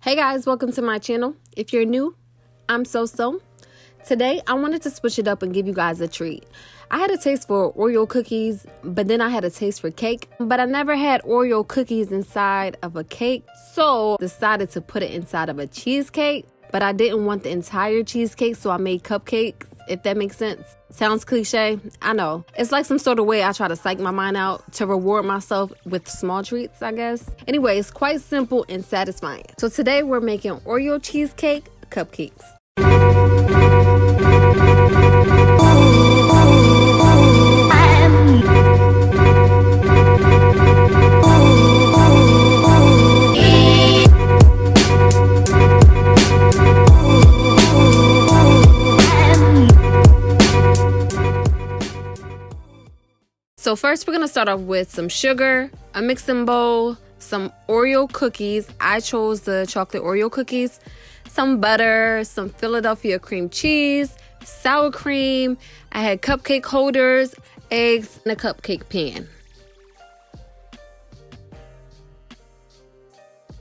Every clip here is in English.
Hey guys, welcome to my channel. If you're new, I'm So. Today, I wanted to switch it up and give you guys a treat. I had a taste for Oreo cookies, but then I had a taste for cake. But I never had Oreo cookies inside of a cake, so decided to put it inside of a cheesecake. But I didn't want the entire cheesecake, so I made cupcakes, if that makes sense. Sounds cliche, I know. It's like some sort of way I try to psych my mind out to reward myself with small treats, I guess. Anyway, it's quite simple and satisfying. So today we're making Oreo Cheesecake Cupcakes. So first we're gonna start off with some sugar, a mixing bowl, some Oreo cookies. I chose the chocolate Oreo cookies, some butter, some Philadelphia cream cheese, sour cream. I had cupcake holders, eggs, and a cupcake pan.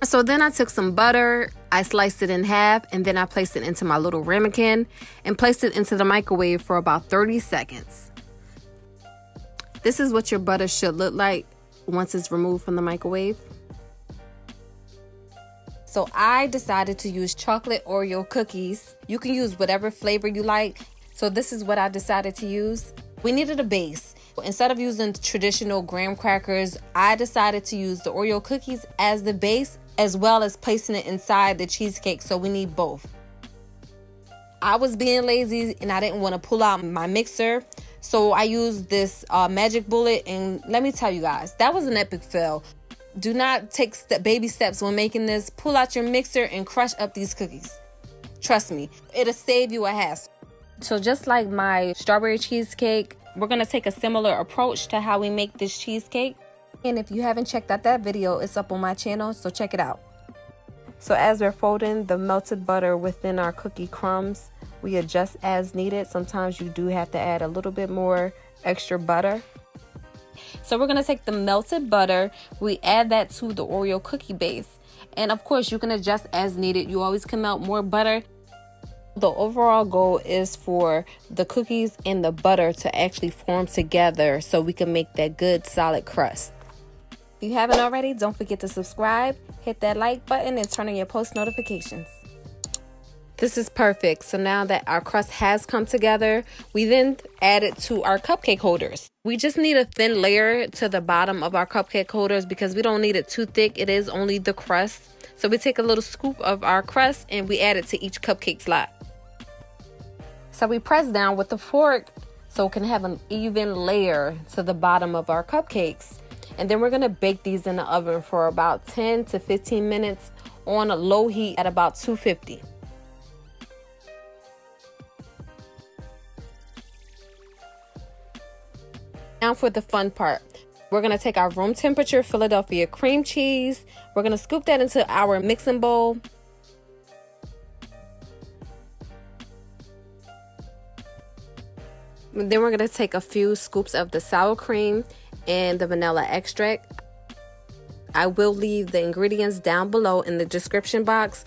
So then I took some butter, I sliced it in half, and then I placed it into my little ramekin and placed it into the microwave for about 30 seconds. This is what your butter should look like once it's removed from the microwave. So I decided to use chocolate Oreo cookies. You can use whatever flavor you like. So this is what I decided to use. We needed a base. Instead of using traditional graham crackers, I decided to use the Oreo cookies as the base, as well as placing it inside the cheesecake. So we need both. I was being lazy and I didn't want to pull out my mixer. So I used this magic bullet, and let me tell you guys, that was an epic fail. Do not take baby steps when making this. Pull out your mixer and crush up these cookies. Trust me, it'll save you a hassle. So just like my strawberry cheesecake, we're gonna take a similar approach to how we make this cheesecake. And if you haven't checked out that video, it's up on my channel, so check it out. So as we're folding the melted butter within our cookie crumbs, we adjust as needed. Sometimes you do have to add a little bit more extra butter. So we're going to take the melted butter, we add that to the Oreo cookie base. And of course, you can adjust as needed. You always can melt more butter. The overall goal is for the cookies and the butter to actually form together so we can make that good solid crust. If you haven't already, don't forget to subscribe, hit that like button, and turn on your post notifications. This is perfect. So now that our crust has come together, we then add it to our cupcake holders. We just need a thin layer to the bottom of our cupcake holders because we don't need it too thick. It is only the crust. So we take a little scoop of our crust and we add it to each cupcake slot. So we press down with the fork so it can have an even layer to the bottom of our cupcakes. And then we're going to bake these in the oven for about 10 to 15 minutes on a low heat at about 250. Now for the fun part. We're going to take our room temperature Philadelphia cream cheese. We're going to scoop that into our mixing bowl. And then we're going to take a few scoops of the sour cream and the vanilla extract. I will leave the ingredients down below in the description box.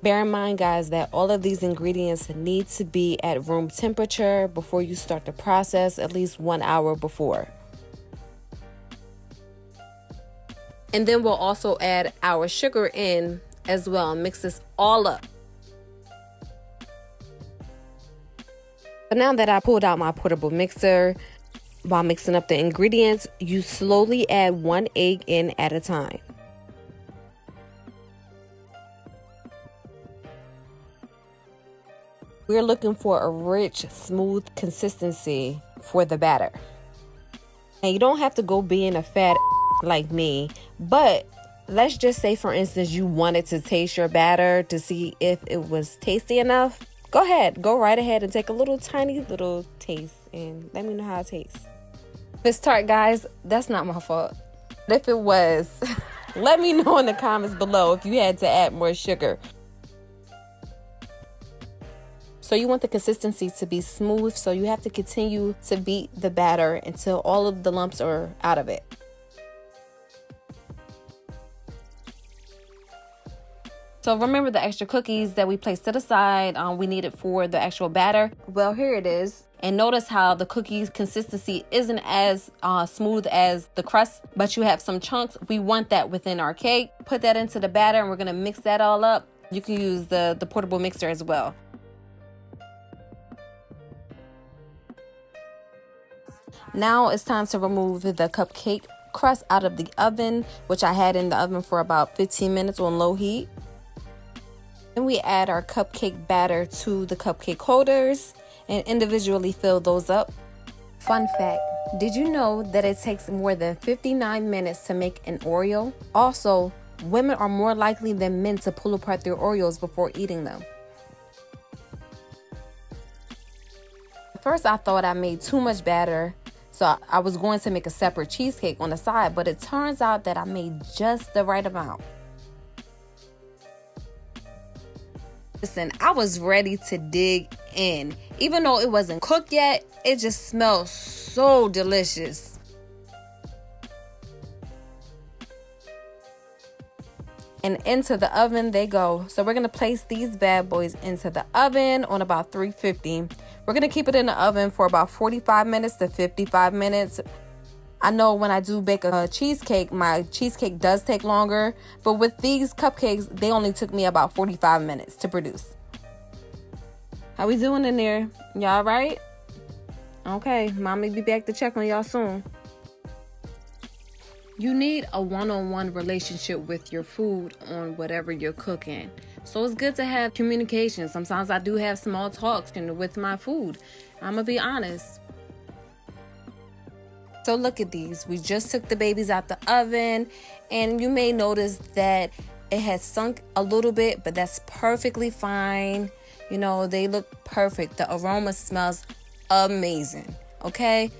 Bear in mind, guys, that all of these ingredients need to be at room temperature before you start the process, at least 1 hour before. And then we'll also add our sugar in as well and mix this all up. But now that I pulled out my portable mixer, while mixing up the ingredients, you slowly add 1 egg in at a time. We're looking for a rich, smooth consistency for the batter. And you don't have to go being a fat like me, but let's just say, for instance, you wanted to taste your batter to see if it was tasty enough. Go ahead, go right ahead and take a little tiny little taste and let me know how it tastes. If it's tart, guys, that's not my fault. But if it was, let me know in the comments below if you had to add more sugar. So you want the consistency to be smooth, so you have to continue to beat the batter until all of the lumps are out of it. So remember the extra cookies that we placed to the side, we needed for the actual batter. Well, here it is. And notice how the cookies consistency isn't as smooth as the crust, but you have some chunks. We want that within our cake. Put that into the batter and we're gonna mix that all up. You can use the portable mixer as well. Now it's time to remove the cupcake crust out of the oven, which I had in the oven for about 15 minutes on low heat. Then we add our cupcake batter to the cupcake holders and individually fill those up. Fun fact, did you know that it takes more than 59 minutes to make an Oreo? Also, women are more likely than men to pull apart their Oreos before eating them. At first I thought I made too much batter, so I was going to make a separate cheesecake on the side, but it turns out that I made just the right amount. Listen, I was ready to dig in. Even though it wasn't cooked yet, it just smells so delicious. And into the oven they go. So we're going to place these bad boys into the oven on about 350. We're going to keep it in the oven for about 45 minutes to 55 minutes. I know when I do bake a cheesecake, my cheesecake does take longer, but with these cupcakes, they only took me about 45 minutes to produce. How we doing in there? Y'all right? Okay, mommy be back to check on y'all soon. You need a one-on-one relationship with your food on whatever you're cooking. So it's good to have communication. Sometimes I do have small talks with my food. I'm gonna be honest. So look at these. We just took the babies out the oven, and you may notice that it has sunk a little bit, but that's perfectly fine. You know, they look perfect. The aroma smells amazing, okay?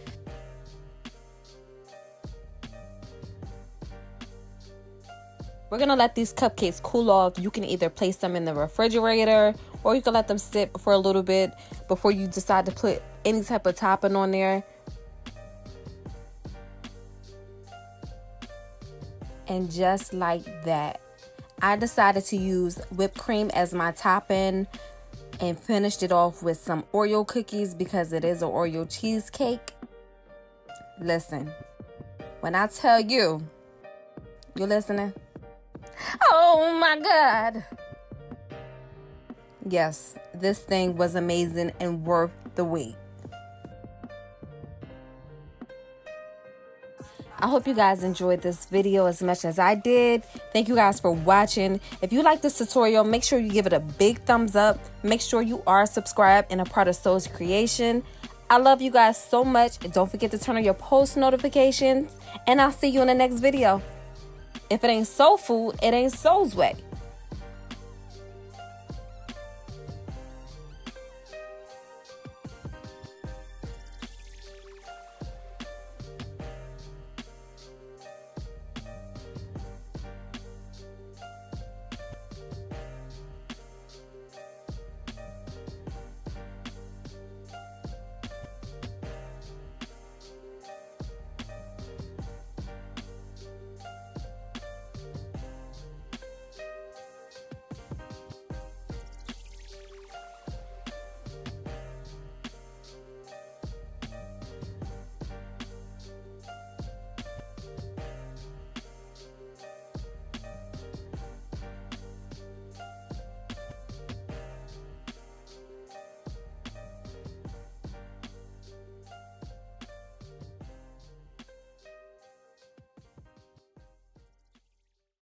We're gonna let these cupcakes cool off. You can either place them in the refrigerator or you can let them sit for a little bit before you decide to put any type of topping on there. And just like that, I decided to use whipped cream as my topping and finished it off with some Oreo cookies because it is an Oreo cheesecake. Listen, when I tell you, you listening? Oh my God. Yes, this thing was amazing and worth the wait. I hope you guys enjoyed this video as much as I did. Thank you guys for watching. If you like this tutorial, make sure you give it a big thumbs up. Make sure you are subscribed and a part of Soul's creation. I love you guys so much. And don't forget to turn on your post notifications. And I'll see you in the next video. If it ain't soul food, it ain't Soul's way.